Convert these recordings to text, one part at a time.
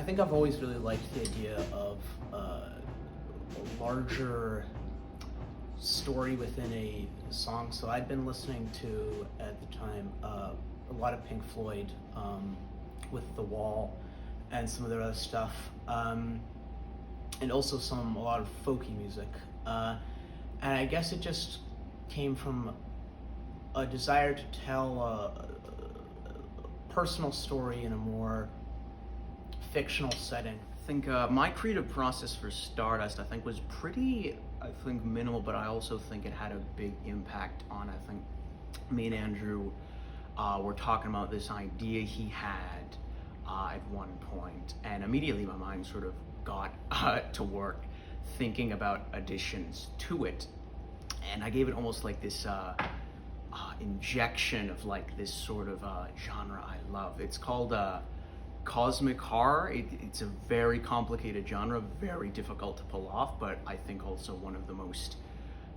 think I've always really liked the idea of a larger story within a song. So I'd been listening to, at the time, a lot of Pink Floyd with The Wall and some of their other stuff, and also a lot of folky music. And I guess it just came from a desire to tell a personal story in a more fictional setting. I think my creative process for Stardust, was pretty, minimal, but I also think it had a big impact on, me and Andrew were talking about this idea he had at one point, and immediately my mind sort of got to work thinking about additions to it, and I gave it almost like this injection of like this sort of genre I love. It's called cosmic horror. It's a very complicated genre, very difficult to pull off, but I think also one of the most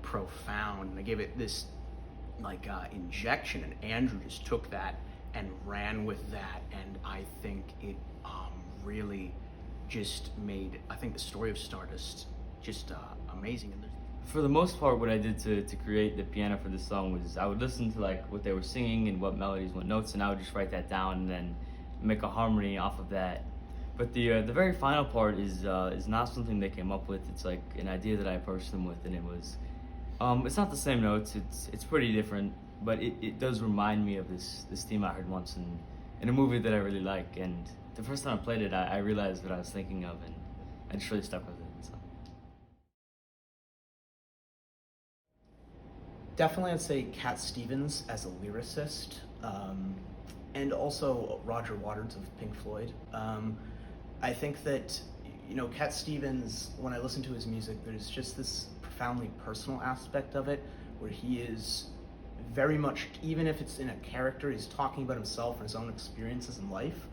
profound. And I gave it this injection, and Andrew just took that and ran with that, and I think it really just made, the story of Stardust just amazing. And for the most part, what I did to create the piano for this song was I would listen to what they were singing and what melodies, what notes, and I would just write that down and then make a harmony off of that. But the very final part is not something they came up with. It's like an idea that I approached them with, and it was it's not the same notes. It's pretty different, but it does remind me of this theme I heard once in a movie that I really like. And the first time I played it, I realized what I was thinking of, and I just really stuck with it. So. Definitely, I'd say Cat Stevens as a lyricist, and also Roger Waters of Pink Floyd. I think that, Cat Stevens, when I listen to his music, there's just this profoundly personal aspect of it, where he is very much, even if it's in a character, he's talking about himself and his own experiences in life.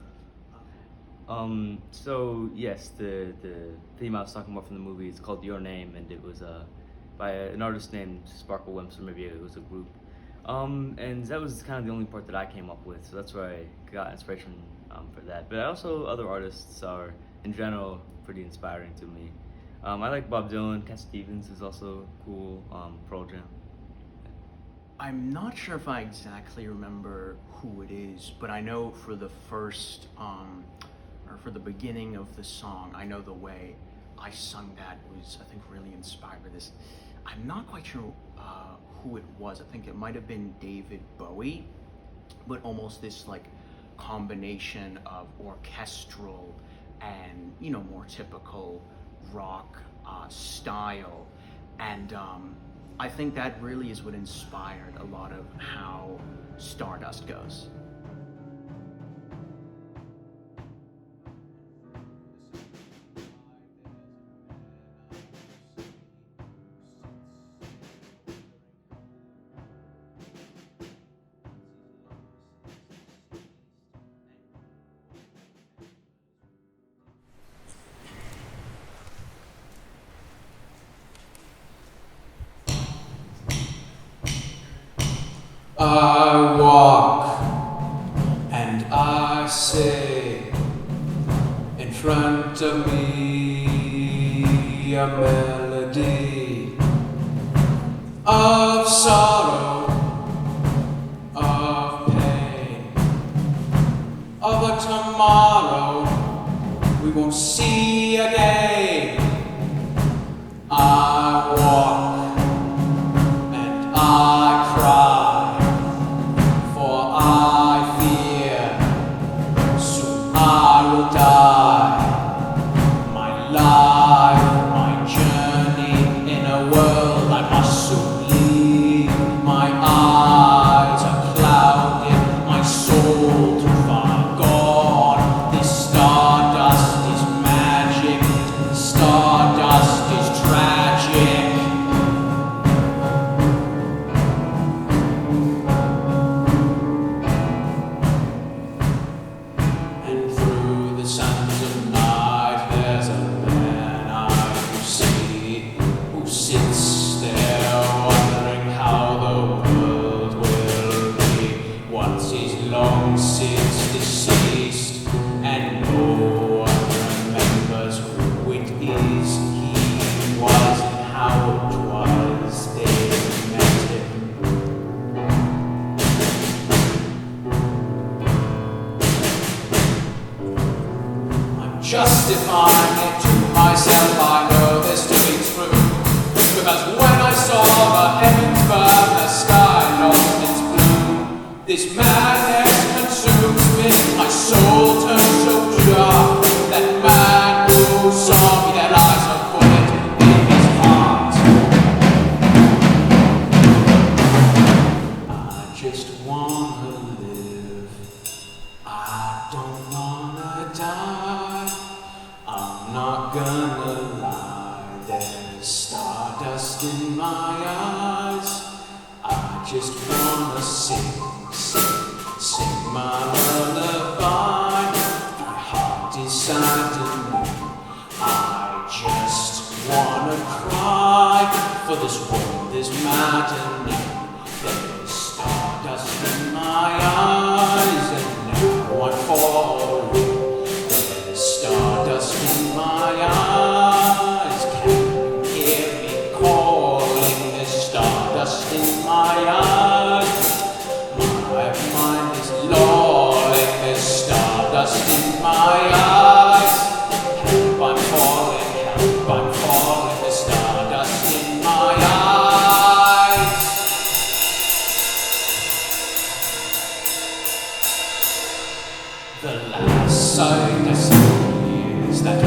So yes, the theme I was talking about from the movie is called Your Name, and it was by an artist named Sparkle Wimps, or maybe it was a group. And that was kind of the only part that I came up with, so that's where I got inspiration for that. But also other artists are, in general, pretty inspiring to me. I like Bob Dylan. Cat Stevens is also cool. Pearl Jam. I'm not sure if I exactly remember who it is, but I know for the first, or for the beginning of the song, I know the way I sung that was, really inspired by this. I'm not quite sure who it was. I think it might have been David Bowie, but almost this combination of orchestral and, more typical rock style. And I think that really is what inspired a lot of how Stardust goes. I walk and I say in front of me a melody of sorrow, of pain, of a tomorrow we won't see again. I walk and I cry. Stardust is magic. justifying it to myself. I know this to be true, because when I saw the heavens burn, the sky lost its blue. This madness consumes me, my soul turns so dark. That man who saw me, that lies a bullet in his heart. I just wanna live, I don't wanna die. I'm not gonna lie, there's stardust in my eyes. I just wanna sing, sing, sing my lullaby. My heart is sad and new. I just wanna cry, for this world is maddening. There's stardust in my eyes, and now I'm falling. There's stardust in my eyes. Can you hear me calling? There's stardust in my eyes. My mind is lolling. There's stardust in my eyes. Help, I'm falling. Help, I'm falling. There's stardust in my eyes. The last sight I see is that